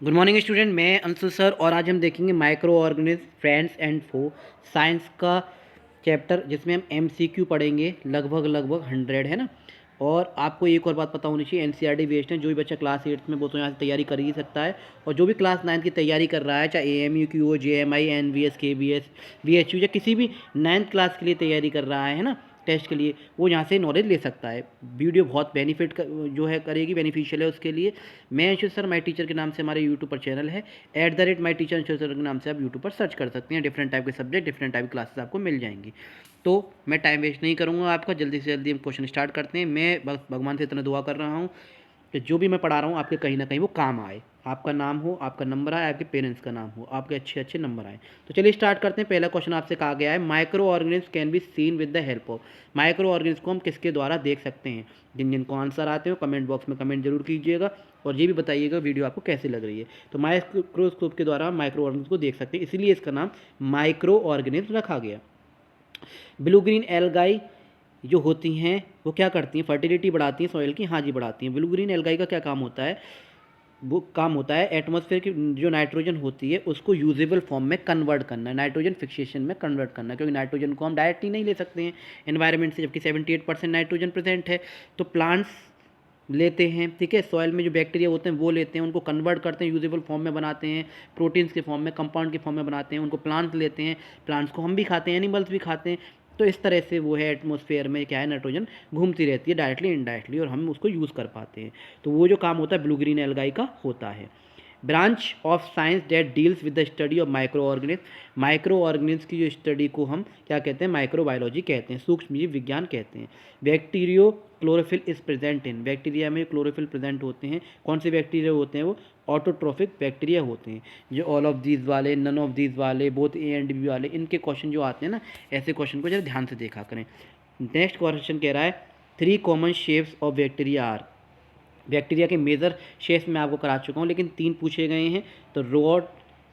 Good morning student, मैं Anshu sir और आज हम देखेंगे microorganism friends and foe science का चैप्टर जिसमें हम एमसीक्यू पढ़ेंगे लगभग 100 है ना। और आपको एक और बात पता होनी चाहिए, एनसीईआरटी बेस्ड है। जो भी बच्चा क्लास 8 में वो तो यहाँ से तैयारी कर ही सकता है, और जो भी क्लास 9 की तैयारी कर रहा है, चाहे एएमयू की हो, जेएमआई, एनवीएस, केबीएस, बीएचयू या किसी भी 9th क्लास के लिए तैयारी कर रहा है ना, टेस्ट के लिए, वो यहाँ से नॉलेज ले सकता है। वीडियो बहुत जो है करेगी, बेनिफिशियल है उसके लिए। मैं अंशु सर माई टीचर के नाम से हमारे यूट्यूब पर चैनल है, @माई टीचर अंशु सर के नाम से आप यूट्यूब पर सर्च कर सकते हैं। डिफरेंट टाइप के सब्जेक्ट, डिफरेंट टाइप की क्लासेस आपको मिल जाएंगी। तो मैं टाइम वेस्ट नहीं करूँगा आपका, जल्दी से जल्दी हम क्वेश्चन स्टार्ट करते हैं। मैं बस भगवान से इतना दुआ कर रहा हूँ कि जो भी मैं पढ़ा रहा हूँ आपके कहीं ना कहीं वो काम आए, आपका नाम हो, आपका नंबर आए, आपके पेरेंट्स का नाम हो, आपके अच्छे अच्छे नंबर आए। तो चलिए स्टार्ट करते हैं। पहला क्वेश्चन आपसे कहा गया है, micro organism can be seen with the help of. Micro organism को हम किसके द्वारा देख सकते हैं? जिन जिनको आंसर आते हो कमेंट बॉक्स में कमेंट जरूर कीजिएगा, और ये भी बताइएगा वीडियो आपको कैसी लग रही है। तो माइक्रोस्कोप के द्वारा माइक्रो ऑर्गेनिज्म को देख सकते हैं, इसीलिए इसका नाम माइक्रो ऑर्गेनिज्म रखा गया। ब्लू ग्रीन एल्गाई जो होती हैं वो क्या करती हैं? फर्टिलिटी बढ़ाती हैं सॉइल की। हाँ जी, बढ़ाती हैं। ब्लू ग्रीन एल्गाई का क्या काम होता है? वो काम होता है एटमॉस्फेयर की जो नाइट्रोजन होती है उसको यूजेबल फॉर्म में कन्वर्ट करना, नाइट्रोजन फिक्सेशन में कन्वर्ट करना, क्योंकि नाइट्रोजन को हम डायरेक्टली नहीं ले सकते हैं एनवायरनमेंट से, जबकि 78% नाइट्रोजन प्रेजेंट है। तो प्लांट्स लेते हैं, ठीक है, सॉइल में जो बैक्टीरिया होते हैं वो लेते हैं, उनको कन्वर्ट करते हैं, यूजेबल फॉर्म में बनाते हैं, प्रोटीन्स के फॉर्म में, कंपाउंड के फॉर्म में बनाते हैं, उनको प्लांट्स लेते हैं, प्लांट्स को हम भी खाते हैं, एनिमल्स भी खाते हैं। तो इस तरह से वो है एटमॉस्फेयर में क्या है, नाइट्रोजन घूमती रहती है डायरेक्टली इनडायरेक्टली, और हम उसको यूज़ कर पाते हैं। तो वो जो काम होता है ब्लू ग्रीन एल्गाई का होता है। Branch of science date deals with the study of micro organism. Micro organism की जो स्टडी को हम क्या कहते हैं? माइक्रोबायोलॉजी कहते हैं, सूक्ष्म जीव विज्ञान कहते हैं। Bacterio chlorophyll is present in. Bacteria में क्लोरोफिल प्रेजेंट होते हैं। कौन से बैक्टीरिया होते हैं? वो ऑटोट्रोफिक बैक्टीरिया होते हैं। जो ऑल ऑफ दीज वाले, नन ऑफ दीज वाले, बोथ ए एंड बी वाले, इनके क्वेश्चन जो आते हैं ना, ऐसे क्वेश्चन को जरा ध्यान से देखा करें। नेक्स्ट क्वेश्चन कह रहा है, 3 common shapes of bacteria are. Bacteria के मेजर शेप्स में आपको करा चुका हूँ, लेकिन 3 पूछे गए हैं। तो रॉड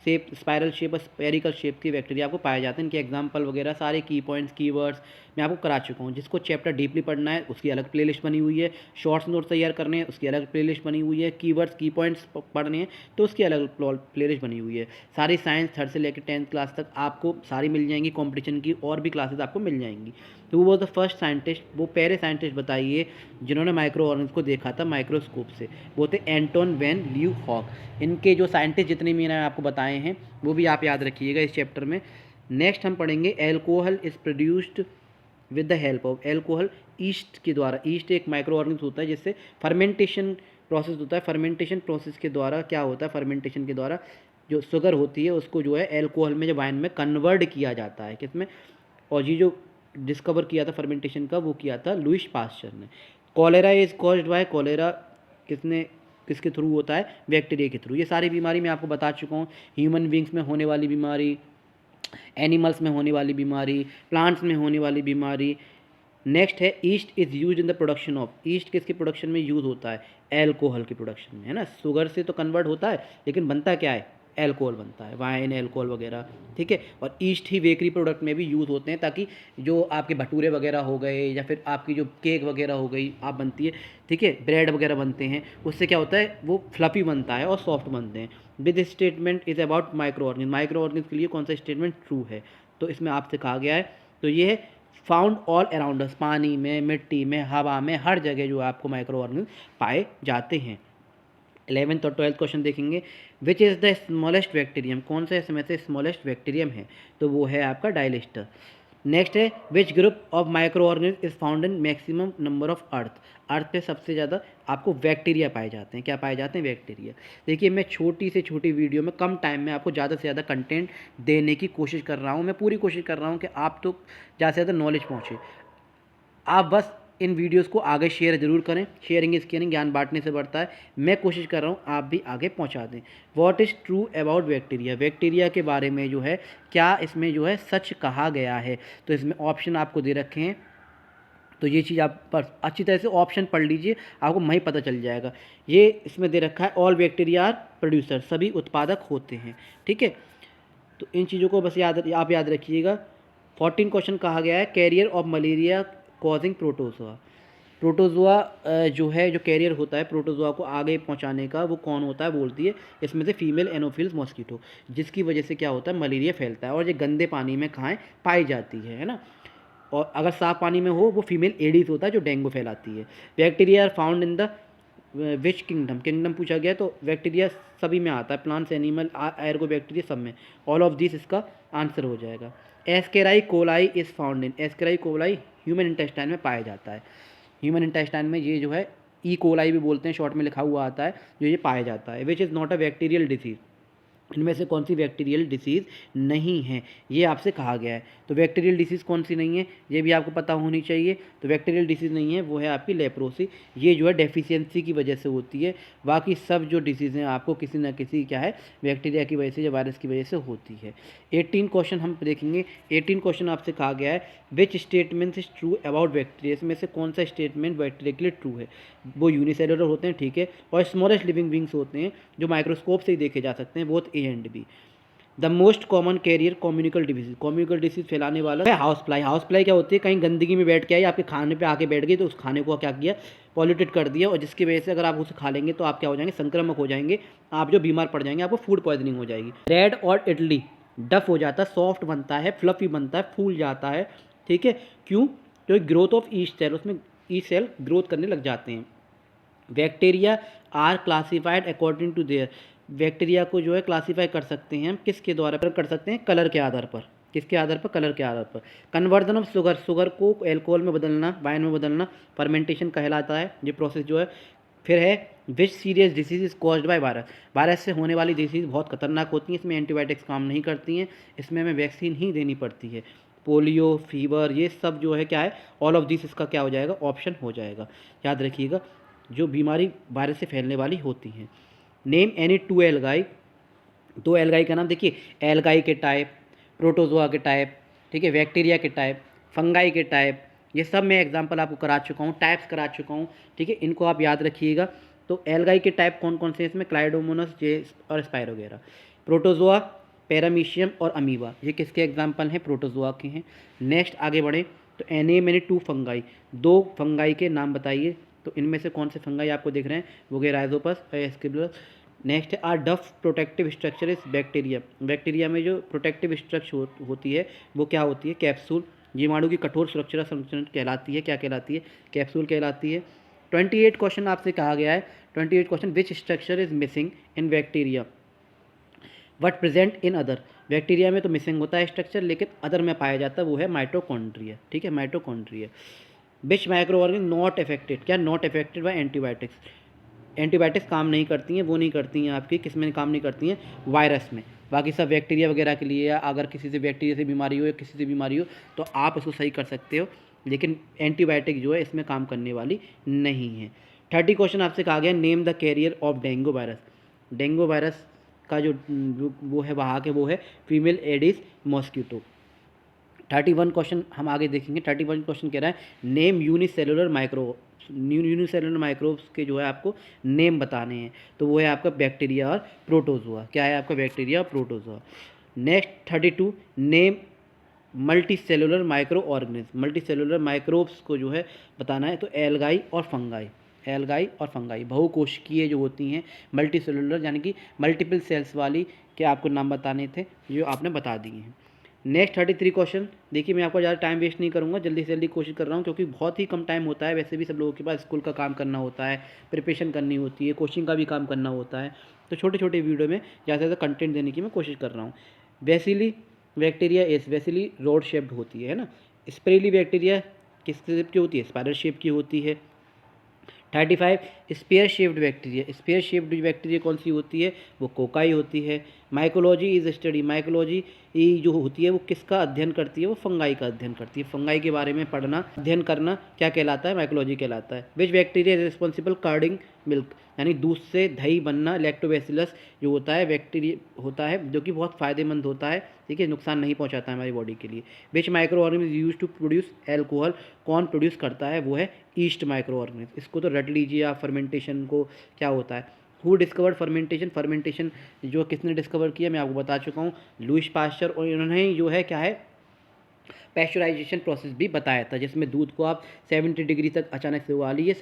शेप, स्पायरल शेप और स्पेरिकल शेप के बैक्टीरिया आपको पाए जाते हैं। इनके एग्जांपल वगैरह सारे की पॉइंट्स, कीवर्ड्स मैं आपको करा चुका हूँ। जिसको चैप्टर डीपली पढ़ना है उसकी अलग प्लेलिस्ट बनी हुई है, शॉर्ट्स नोट्स तैयार करने हैं उसकी अलग प्लेलिस्ट बनी हुई है, कीवर्ड्स की पॉइंट्स पढ़ने हैं तो उसकी अलग प्लेलिस्ट बनी हुई है। सारी साइंस 3rd से लेकर 10th क्लास तक आपको सारी मिल जाएंगी, कॉम्पिटिशन की और भी क्लासेस आपको मिल जाएंगी। तो वो द फर्स्ट साइंटिस्ट, वो पहले साइंटिस्ट बताइए जिन्होंने माइक्रो ऑर्गेनिज्म को देखा था माइक्रोस्कोप से, वो थे एंटोन वैन ल्यूहॉक। इनके जो साइंटिस्ट जितने भी मैंने आपको बताए हैं वो भी आप याद रखिएगा इस चैप्टर में। नेक्स्ट हम पढ़ेंगे, alcohol is produced with the help of. Alcohol east के द्वारा, ईस्ट एक माइक्रो ऑर्गेनिज्म होता है जिससे फर्मेंटेशन प्रोसेस होता है। फर्मेंटेशन प्रोसेस के द्वारा क्या होता है? फर्मेंटेशन के द्वारा जो शुगर होती है उसको जो है एल्कोहल में, जो वाइन में कन्वर्ट किया जाता है। किसमें? और ये जो डिस्कवर किया था फर्मेंटेशन का, वो किया था लुईस पास्चर ने। Cholera is caused bye. Cholera किसने, किसके थ्रू होता है? बैक्टीरिया के थ्रू। ये सारी बीमारी मैं आपको बता चुका हूँ। ह्यूमन बींग्स में होने वाली बीमारी, एनिमल्स में होने वाली बीमारी, प्लांट्स में होने वाली बीमारी। नेक्स्ट है, east is use in the production of. East किसके प्रोडक्शन में यूज़ होता है? एल्कोहल के प्रोडक्शन में, है ना। शुगर से तो कन्वर्ट होता है, लेकिन बनता क्या है? एल्कोहल बनता है, वाइन, एल्कोहल वगैरह, ठीक है। और ईस्ट ही बेकरी प्रोडक्ट में भी यूज़ होते हैं, ताकि जो आपके भटूरे वगैरह हो गए या फिर आपकी जो केक वगैरह हो गई आप बनती है, ठीक है, ब्रेड वगैरह बनते हैं, उससे क्या होता है? वो फ्लफी बनता है और सॉफ्ट बनते हैं। With statement is about micro organism. Micro organism के लिए कौन सा स्टेटमेंट ट्रू है? तो इसमें आपसे कहा गया है, तो ये है फाउंड ऑल अराउंड अस। पानी में, मिट्टी में, हवा में, हर जगह जो आपको माइक्रो ऑर्गेनिज्म पाए जाते हैं। 11th और 12th क्वेश्चन देखेंगे, which is the smallest bacterium. कौन सा इसमें से स्मॉलेस्ट बैक्टीरियम है? तो वो है आपका डायलिस्टर। नेक्स्ट है, which group of microorganism is found in maximum number of earth. Earth पे सबसे ज़्यादा आपको बैक्टीरिया पाए जाते हैं। क्या पाए जाते हैं? बैक्टीरिया। देखिए, मैं छोटी से छोटी वीडियो में कम टाइम में आपको ज़्यादा से ज़्यादा कंटेंट देने की कोशिश कर रहा हूँ। मैं पूरी कोशिश कर रहा हूँ कि आप तो ज़्यादा से ज़्यादा नॉलेज पहुँचे। आप बस इन वीडियोस को आगे शेयर जरूर करें। शेयरिंग इज केयरिंग, ज्ञान बांटने से बढ़ता है। मैं कोशिश कर रहा हूँ आप भी आगे पहुँचा दें। What is true about bacteria. Bacteria के बारे में जो है क्या इसमें जो है सच कहा गया है? तो इसमें ऑप्शन आपको दे रखे हैं, तो ये चीज़ आप पर अच्छी तरह से ऑप्शन पढ़ लीजिए, आपको वहीं पता चल जाएगा। ये इसमें दे रखा है, ऑल बैक्टीरिया आर प्रोड्यूसर, सभी उत्पादक होते हैं, ठीक है। तो इन चीज़ों को बस आप याद रखिएगा। 14 क्वेश्चन कहा गया है, carrier of malaria causing protozoa. Protozoa जो है, जो कैरियर होता है प्रोटोज़ोआ को आगे पहुंचाने का, वो कौन होता है बोलती है, इसमें से फीमेल एनोफिल्स मॉस्किटो, जिसकी वजह से क्या होता है, मलेरिया फैलता है। और ये गंदे पानी में कहाँ पाई जाती है ना। और अगर साफ पानी में हो वो फीमेल एडीज होता है जो डेंगू फैलाती है। Bacteria are found in the which kingdom, kingdom पूछा गया तो बैक्टीरिया सभी में आता है, प्लांट्स, एनिमल, एयरगो बैक्टीरिया सब में। ऑल ऑफ दिस इसका आंसर हो जाएगा। Escherichia coli is found in, Escherichia coli human intestine में पाया जाता है। ह्यूमन इंटेस्टाइन में ये जो है ई कोलाई भी बोलते हैं, शॉर्ट में लिखा हुआ आता है, जो ये पाया जाता है। Which is not a bacterial disease, इनमें से कौन सी बैक्टीरियल डिसीज़ नहीं है, ये आपसे कहा गया है। तो बैक्टीरियल डिसीज़ कौन सी नहीं है, ये भी आपको पता होनी चाहिए। तो बैक्टीरियल डिसीज़ नहीं है वो है आपकी लेप्रोसी, ये जो है डेफिशिएंसी की वजह से होती है। बाकी सब जो डिसीज़ हैं आपको किसी न किसी क्या है बैक्टीरिया की वजह से या वायरस की वजह से होती है। 18 क्वेश्चन हम देखेंगे। 18 क्वेश्चन आपसे कहा गया है which statement is true about bacteria, इसमें से कौन सा स्टेटमेंट बैक्टीरिया के लिए ट्रू है। वो यूनिसेलुलर होते हैं, ठीक है, और स्मॉलेस्ट लिविंग बींग्स होते हैं जो माइक्रोस्कोप से ही देखे जा सकते हैं, both A and B. The most common carrier communicable disease, communicable disease फैलाने वाला है हाउस फ्लाई। हाउस फ्लाई क्या होती है, कहीं गंदगी में बैठ के आई, आपके खाने पे आके बैठ गई, तो उस खाने को क्या किया, पॉल्यूटेड कर दिया, और जिसकी वजह से अगर आप उसे खा लेंगे तो आप क्या हो जाएंगे, संक्रमक हो जाएंगे, आप जो बीमार पड़ जाएंगे, आपको फूड पॉइजनिंग हो जाएगी। ब्रेड और इडली डफ हो जाता है, सॉफ्ट बनता है, फ्लफी बनता है, फूल जाता है, ठीक है, क्यों, तो ग्रोथ ऑफ ईस्ट सेल, उसमें ईस्ट सेल ग्रोथ करने लग जाते हैं। Bacteria are classified according to their, bacteria को जो है क्लासीफाई कर सकते हैं हम किसके द्वारा पर कर सकते हैं, कलर के आधार पर। किसके आधार पर, कलर के आधार पर। कन्वर्जन ऑफ शुगर, शुगर को एल्कोहल में बदलना, वाइन में बदलना, फर्मेंटेशन कहलाता है ये प्रोसेस जो है। फिर है which serious disease is caused by virus, virus से होने वाली डिसीज़ बहुत खतरनाक होती हैं, इसमें एंटीबायोटिक्स काम नहीं करती हैं, इसमें हमें वैक्सीन ही देनी पड़ती है। पोलियो, फीवर, ये सब जो है क्या है, ऑल ऑफ दिस इसका क्या हो जाएगा, ऑप्शन हो जाएगा। याद रखिएगा जो बीमारी वायरस से फैलने वाली होती हैं। नेम एनी टू एल्गाई, दो एल्गाई का नाम देखिए, एल्गाई के टाइप, प्रोटोजोआ के टाइप, ठीक है, बैक्टीरिया के टाइप, फंगाई के टाइप, ये सब मैं एग्जांपल आपको करा चुका हूँ, टाइप्स करा चुका हूँ, ठीक है, इनको आप याद रखिएगा। तो एल्गाई के टाइप कौन कौन से हैं इसमें, क्लाइडोमोनस, जेस और स्पाइरो वगैरह। प्रोटोजोआ, पैरामीशियम और अमीबा, ये किसके एग्जाम्पल हैं, प्रोटोजोआ के हैं। नेक्स्ट आगे बढ़े तो एने मैंने टू फंगाई, दो फंगाई के नाम बताइए, तो इनमें से कौन से फंगाई आपको दिख रहे हैं, वो गए राइजोपस, एस्किबुलस। नेक्स्ट है आर डफ protective structure is bacteria, bacteria में जो प्रोटेक्टिव स्ट्रक्चर होती है वो क्या होती है, कैप्सूल, जीवाणु की कठोर सुरक्षा संरचना कहलाती है, क्या कहलाती है, कैप्सूल कहलाती है। 28 क्वेश्चन आपसे कहा गया है, 28 question which structure is missing in bacteria but present in other, bacteria में तो मिसिंग होता है स्ट्रक्चर, लेकिन अदर में पाया जाता है वो है माइटोकॉन्ड्रिया, ठीक है, mitochondria. Which microorganism not affected, क्या not affected by antibiotics, antibiotics काम नहीं करती हैं, वो नहीं करती हैं आपकी, किस में काम नहीं करती हैं, वायरस में। बाकी सब बैक्टीरिया वगैरह के लिए, या अगर किसी से बैक्टीरिया से बीमारी हो या किसी से बीमारी हो तो आप इसको सही कर सकते हो, लेकिन एंटीबायोटिक जो है इसमें काम करने वाली नहीं है। 30 क्वेश्चन आपसे कहा गया name the carrier of dengue virus, dengue virus का जो वो है वहाँ के वो है फीमेल एडिस मॉस्किटो। 31 क्वेश्चन हम आगे देखेंगे। 31 क्वेश्चन कह रहा है name unicellular micro, unicellular microbes के जो है आपको नेम बताने हैं, तो वो है आपका बैक्टीरिया और प्रोटोजोआ, क्या है आपका बैक्टीरिया और protozoa. Next 32 name multi cellular micro organism, multi cellular microbes को जो है बताना है, तो एल्गाई और फंगाई, एल्गाई और फंगाई बहुकोशिकीय जो होती हैं, मल्टी सेलुलर यानी कि मल्टीपल सेल्स वाली के आपको नाम बताने थे जो आपने बता दिए हैं। नेक्स्ट 33 क्वेश्चन देखिए, मैं आपको ज़्यादा टाइम वेस्ट नहीं करूँगा, जल्दी से जल्दी कोशिश कर रहा हूँ क्योंकि बहुत ही कम टाइम होता है, वैसे भी सब लोगों के पास स्कूल का काम करना होता है, प्रिपरेशन करनी होती है, कोचिंग का भी काम करना होता है, तो छोटे छोटे वीडियो में ज़्यादा से ज़्यादा कंटेंट देने की मैं कोशिश कर रहा हूँ। बेसिली बैक्टीरिया इस बेसिली रोड शेप्ड होती है ना, स्पेरली बैक्टीरिया किस शेप की होती है, स्पाइरल शेप की होती है। 35 sphere shaped bacteria, sphere shaped bacteria कौन सी होती है, वो कोकाई होती है। माइकोलॉजी इज स्टडी, माइकोलॉजी जो होती है वो किसका अध्ययन करती है, वो फंगाई का अध्ययन करती है, फंगाई के बारे में पढ़ना अध्ययन करना क्या कहलाता है, माइकोलॉजी कहलाता है। विच bacteria is responsible carding milk, यानी दूध से दही बनना, लैक्टोबैसिलस जो होता है बैक्टीरिया होता है जो कि बहुत फ़ायदेमंद होता है, ठीक है, नुकसान नहीं पहुंचाता है हमारी बॉडी के लिए। Which microorganism use to produce alcohol, कौन प्रोड्यूस करता है, वो है ईस्ट माइक्रो ऑर्गेनिज्म, इसको तो रट लीजिए आप, फर्मेंटेशन को क्या होता है। हु डिस्कवर्ड फर्मेंटेशन, फर्मेंटेशन जो किसने डिस्कवर किया मैं आपको बता चुका हूँ, लुईस पास्चर, और इन्होंने जो है क्या है पैस्चराइजेशन प्रोसेस भी बताया था, जिसमें दूध को आप 70 डिग्री तक अचानक से उबालिए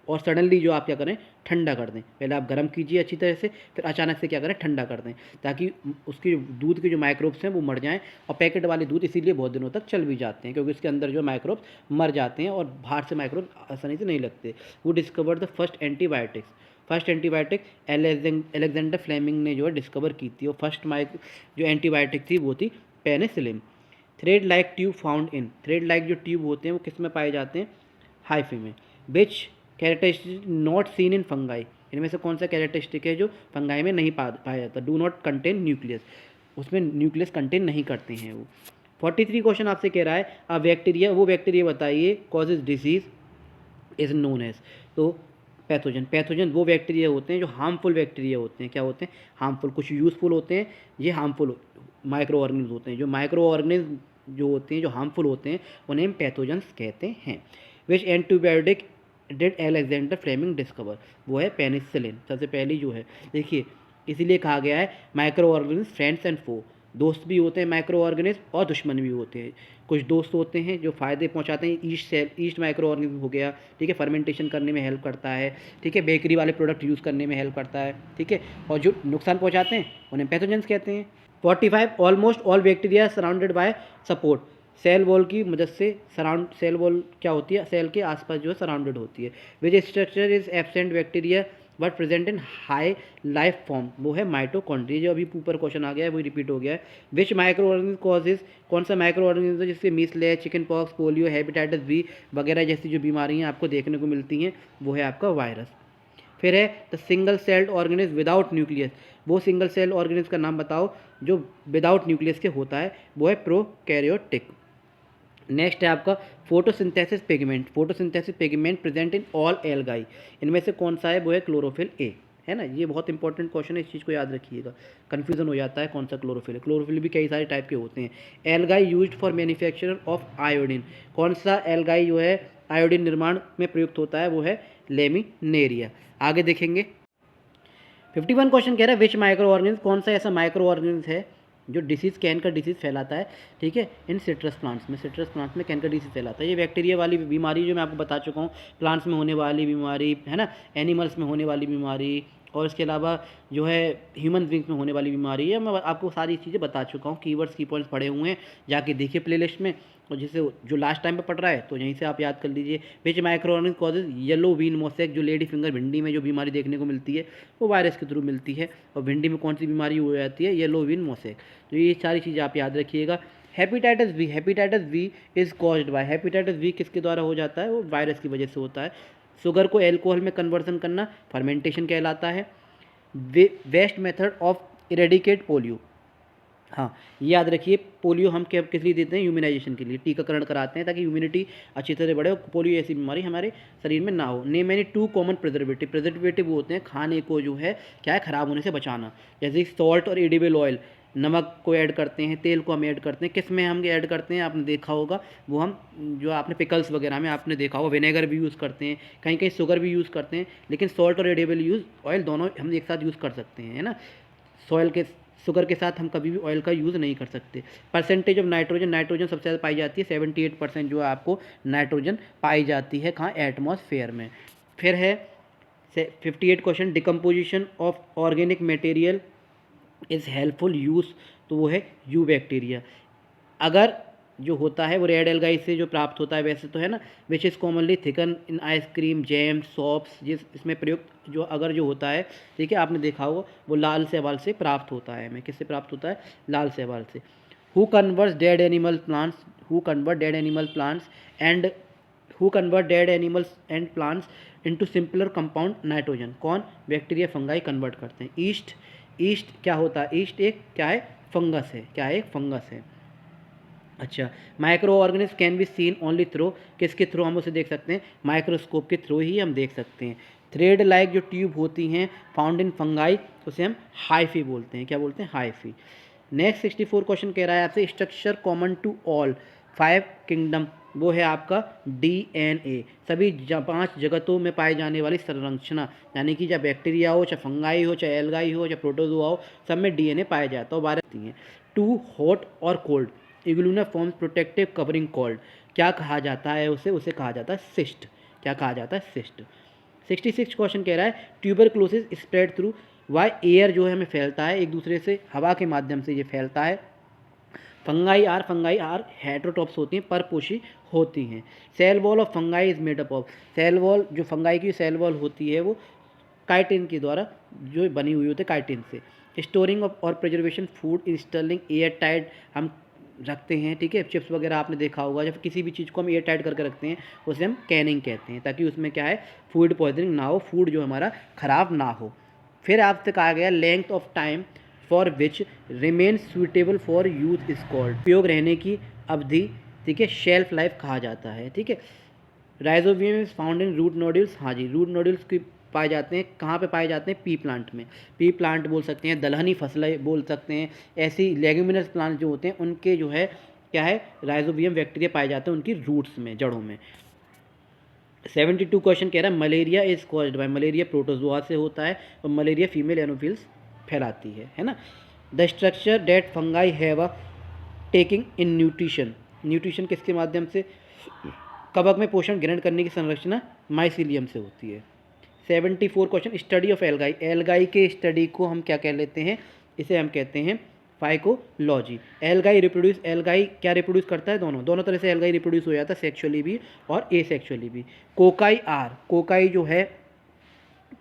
सडनली जो आप क्या करें, ठंडा कर दें। पहले आप गर्म कीजिए अच्छी तरह से, फिर अचानक से क्या करें, ठंडा कर दें, ताकि उसकी दूध के जो माइक्रोब्स हैं वो मर जाएं। और पैकेट वाले दूध इसीलिए बहुत दिनों तक चल भी जाते हैं, क्योंकि उसके अंदर जो माइक्रोब्स मर जाते हैं और बाहर से माइक्रोब्स आसानी से नहीं लगते। वो discover the first antibiotics, first antibiotic Alexander Fleming ने जो है डिस्कवर की थी। और फर्स्ट जो एंटीबायोटिक थी वो थी penicillin. Thread like tube found in, thread like जो ट्यूब होते हैं वो किस में पाए जाते हैं, हाइफी में। Which characteristic not seen in fungi, इनमें से कौन सा कैरेक्टरिस्टिक है जो फंगाई में नहीं पाया जाता। डू नॉट कंटेन न्यूक्लियस, उसमें न्यूक्लियस कंटेन नहीं करते हैं वो। 43 क्वेश्चन आपसे कह रहा है अब बैक्टीरिया, वो बैक्टीरिया बताइए causes disease is known as. तो पैथोजन, पैथोजन वो बैक्टीरिया होते हैं जो हार्मफुल बैक्टीरिया होते हैं। क्या होते हैं, हार्मफुल। कुछ यूज़फुल होते हैं, ये हार्मफुल माइक्रो ऑर्गेनिज्म होते हैं। जो माइक्रो ऑर्गेनिज्म जो होते हैं, जो हार्मफुल होते हैं, उन्हें हम पैथोजन्स कहते हैं। Which antibiotic did Alexander Fleming discover, वो है पेनिसिलिन, सबसे पहली जो है। देखिए इसीलिए कहा गया है माइक्रो ऑर्गेनिज्म फ्रेंड्स एंड फो, दोस्त भी होते हैं माइक्रो ऑर्गेनिज्म और दुश्मन भी होते हैं। कुछ दोस्त होते हैं जो फ़ायदे पहुंचाते हैं, ईस्ट माइक्रो ऑर्गेनिज्म हो गया, ठीक है, फर्मेंटेशन करने में हेल्प करता है, ठीक है, बेकरी वाले प्रोडक्ट यूज़ करने में हेल्प करता है, ठीक है, और जो नुकसान पहुंचाते हैं उन्हें पैथोजेंस कहते हैं। 45 almost all bacteria surrounded by support, cell wall की मदद से सराउंड, सेल वॉल क्या होती है, सेल के आसपास जो है सराउंडेड होती है। Which structure is absent bacteria but present in high life form, वो है माइटोकॉन्ड्रिया। जो अभी ऊपर क्वेश्चन आ गया है वो रिपीट हो गया है। विच माइक्रो ऑर्गेनिज्म कॉजेज, कौन सा माइक्रो ऑर्गेनिज्म है जिससे measles, chickenpox, polio, hepatitis B वगैरह जैसी जो बीमारियां आपको देखने को मिलती हैं, वो है आपका वायरस। फिर है the single celled organism without nucleus, वो सिंगल सेल ऑर्गेनिज्म का नाम बताओ जो विदाउट न्यूक्लियस के होता है, वो है प्रोकैरियोटिक। नेक्स्ट है आपका photosynthesis pigment, photosynthesis pigment present in all algae, इनमें से कौन सा है, वो है क्लोरोफिल ए, है ना। ये बहुत इंपॉर्टेंट क्वेश्चन है, इस चीज़ को याद रखिएगा, कन्फ्यूजन हो जाता है कौन सा क्लोरोफिल है। क्लोरोफिल भी कई सारे टाइप के होते हैं। Algae used for manufacture of iodine, कौन सा एल्गाई जो है आयोडीन निर्माण में प्रयुक्त होता है, वो है लेमिनेरिया। आगे देखेंगे 51 क्वेश्चन कह रहा है विच माइक्रो ऑर्गेनिज्म, कौन सा ऐसा माइक्रो ऑर्गेनिज्म है जो डिसीज़ कैन का डिसीज़ फैलाता है, ठीक है, इन सिट्रस प्लांट्स में, सिट्रस प्लांट्स में कैन का डिसीज़ फैलाता है। ये बैक्टीरिया वाली बीमारी जो मैं आपको बता चुका हूँ, प्लांट्स में होने वाली बीमारी है ना, एनिमल्स में होने वाली बीमारी, और इसके अलावा जो है ह्यूमन बींग्स में होने वाली बीमारी है। मैं आपको सारी चीज़ें बता चुका हूँ, कीवर्ड्स की पॉइंट्स पढ़े हुए हैं, जाके देखिए प्लेलिस्ट में, और जिसे जो लास्ट टाइम पे पढ़ रहा है तो यहीं से आप याद कर लीजिए। Which microorganism causes yellow vein mosaic, जो लेडी फिंगर भिंडी में जो बीमारी देखने को मिलती है वो वायरस के थ्रू मिलती है। और भिंडी में कौन सी बीमारी हो जाती है, येलो वीन मोसेक। तो ये सारी चीज़ें आप याद रखिएगा। Hepatitis B, hepatitis B is caused by, hepatitis B किसके द्वारा हो जाता है, वो वायरस की वजह से होता है। शुगर को एल्कोहल में कन्वर्सन करना फर्मेंटेशन कहलाता है। Best method of eradicate polio, हाँ ये याद रखिए, पोलियो हम क्या किस लिए देते हैं, ह्यूमनाइजेशन के लिए, टीकाकरण कराते हैं ताकि इम्यूनिटी अच्छी तरह बढ़े और पोलियो ऐसी बीमारी हमारे शरीर में ना हो। Name any 2 common preservative, preservative वो होते हैं खाने को जो है क्या है, ख़राब होने से बचाना, जैसे सॉल्ट और एडिबल ऑयल, नमक को ऐड करते हैं, तेल को हम ऐड करते हैं, किस में हम ऐड करते हैं आपने देखा होगा, वो हम जो आपने पिकल्स वगैरह में आपने देखा होगा, विनेगर भी यूज़ करते हैं, कहीं कहीं शुगर भी यूज़ करते हैं, लेकिन सॉल्ट और एडिबल यूज़ ऑयल दोनों हम एक साथ यूज़ कर सकते हैं, है ना। सॉइल के शुगर के साथ हम कभी भी ऑयल का यूज़ नहीं कर सकते। परसेंटेज ऑफ नाइट्रोजन, नाइट्रोजन सबसे ज़्यादा पाई जाती है, 78% जो है आपको नाइट्रोजन पाई जाती है, कहाँ, एटमॉस्फेयर में। फिर है 58 question, decomposition of organic material is helpful use, तो वो है यू बैक्टीरिया। अगर जो होता है वो रेड एल्गाई से जो प्राप्त होता है वैसे तो है ना, which is commonly thicken in ice cream, jam, shops, जिस इसमें प्रयुक्त जो अगर जो होता है, ठीक है, आपने देखा होगा वो लाल शैवाल से प्राप्त होता है। मैं किससे प्राप्त होता है, लाल शैवाल से। Who converts dead animal plants, who convert dead animal plants and who convert dead animals and plants into simpler compound nitrogen, कौन, बैक्टीरिया फंगाई कन्वर्ट करते हैं। ईस्ट, ईस्ट क्या होता है, ईस्ट एक क्या है, फंगस है, क्या है, एक फंगस है। अच्छा, micro organism can be seen only through, किसके थ्रू हम उसे देख सकते हैं, माइक्रोस्कोप के थ्रू ही हम देख सकते हैं। थ्रेड लाइक जो ट्यूब होती हैं फाउंड इन फंगाई, उसे हम हाइफी बोलते हैं, क्या बोलते हैं, हाइफी। नेक्स्ट 64 क्वेश्चन कह रहा है आपसे structure common to all 5 kingdom, वो है आपका DNA, सभी 5 जगतों में पाए जाने वाली संरचना, यानी कि चाहे बैक्टीरिया हो, चाहे फंगाई हो, चाहे एल्गाई हो, चाहे प्रोटोजोआ हो, सब में DNA पाया जाता है, वायरस हैं। 2 हॉट और कोल्ड, इग्लूना फॉर्म्स प्रोटेक्टिव कवरिंग कॉल्ड, क्या कहा जाता है उसे? उसे कहा जाता है सिस्ट। क्या कहा जाता है? सिस्ट। 66 क्वेश्चन कह रहा है tuberculosis spread through why, air जो है हमें फैलता है एक दूसरे से, हवा के माध्यम से ये फैलता है। फंगाई आर हेट्रोटॉप्स होती हैं, परपोषी होती हैं। Cell wall of fungi is made up of, cell wall जो फंगाई की सेल वॉल होती है वो काइटिन के द्वारा जो बनी हुई होती है, काइटिन से। स्टोरिंग ऑफ और preservation food in sterling air tight हम रखते हैं, ठीक है। चिप्स वगैरह आपने देखा होगा, जब किसी भी चीज़ को हम एयर टाइट करके रखते हैं उसे हम कैनिंग कहते हैं, ताकि उसमें क्या है फूड पॉइजनिंग ना हो, फूड जो हमारा ख़राब ना हो। फिर आपसे कहा गया length of time for which remain suitable for youth is called, उपयोग रहने की अवधि, ठीक है, शेल्फ लाइफ कहा जाता है, ठीक है। Rhizobium is found in root nodules, हाँ जी, रूट नोड्यूल्स की पाए जाते हैं, कहाँ पे पाए जाते हैं? पी प्लांट में। पी प्लांट बोल सकते हैं, दलहनी फसलें बोल सकते हैं, ऐसी लेग्यूमिनस प्लांट जो होते हैं उनके जो है क्या है राइजोबियम बैक्टीरिया पाए जाते हैं उनकी रूट्स में, जड़ों में। 72 क्वेश्चन कह रहा है malaria is caused bye, malaria protozoa से होता है और मलेरिया फीमेल एनोफिल्स फैलाती है ना। The structure that fungi have a taking in nutrition, nutrition किसके माध्यम से? कवक में पोषण ग्रहण करने की संरचना माइसीलियम से होती है। 74 question study of algae, algae के स्टडी को हम क्या कह लेते हैं? इसे हम कहते हैं फाइकोलॉजी। एल्गाई रिप्रोड्यूस, एल्गाई क्या रिप्रोड्यूस करता है? दोनों तरह से एल्गाई रिप्रोड्यूस हो जाता है, सेक्सुअली भी और एसेक्सुअली भी। कोकाई आर, कोकाई जो है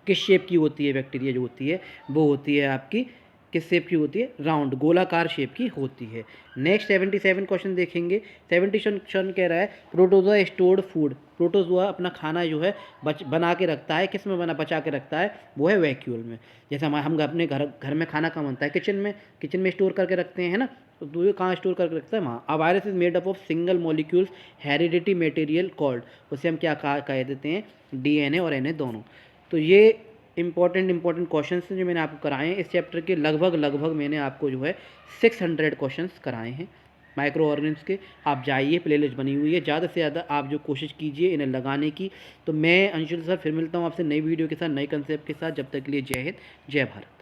किस शेप की होती है? बैक्टीरिया जो होती है वो होती है आपकी किस शेप की होती है? राउंड, गोलाकार शेप की होती है। नेक्स्ट 77 क्वेश्चन देखेंगे। 77 कह रहा है प्रोटोजोआ स्टोर्ड फूड, प्रोटोजोआ अपना खाना जो है बना के रखता है, किस में बचा के रखता है? वो है वैक्यूल में। जैसे हम अपने घर में खाना कहाँ बनता है? किचन में स्टोर करके रखते हैं, है ना। तो ये कहाँ स्टोर करके रखता है? वहाँ। A virus is made up of single molecules heredity material called, उसे हम क्या कह देते हैं? DNA और Na दोनों। तो ये इंपॉर्टेंट क्वेश्चंस जो मैंने आपको कराए हैं इस चैप्टर के, लगभग मैंने आपको जो है 600 क्वेश्चंस कराए हैं माइक्रो ऑर्गेनिज्म के। आप जाइए, प्लेलिस्ट बनी हुई है, ज़्यादा से ज़्यादा आप जो कोशिश कीजिए इन्हें लगाने की। तो मैं अंशुल सर फिर मिलता हूँ आपसे नई वीडियो के साथ, नए कंसेप्ट के साथ। जब तक के लिए जय हिंद, जय भारत।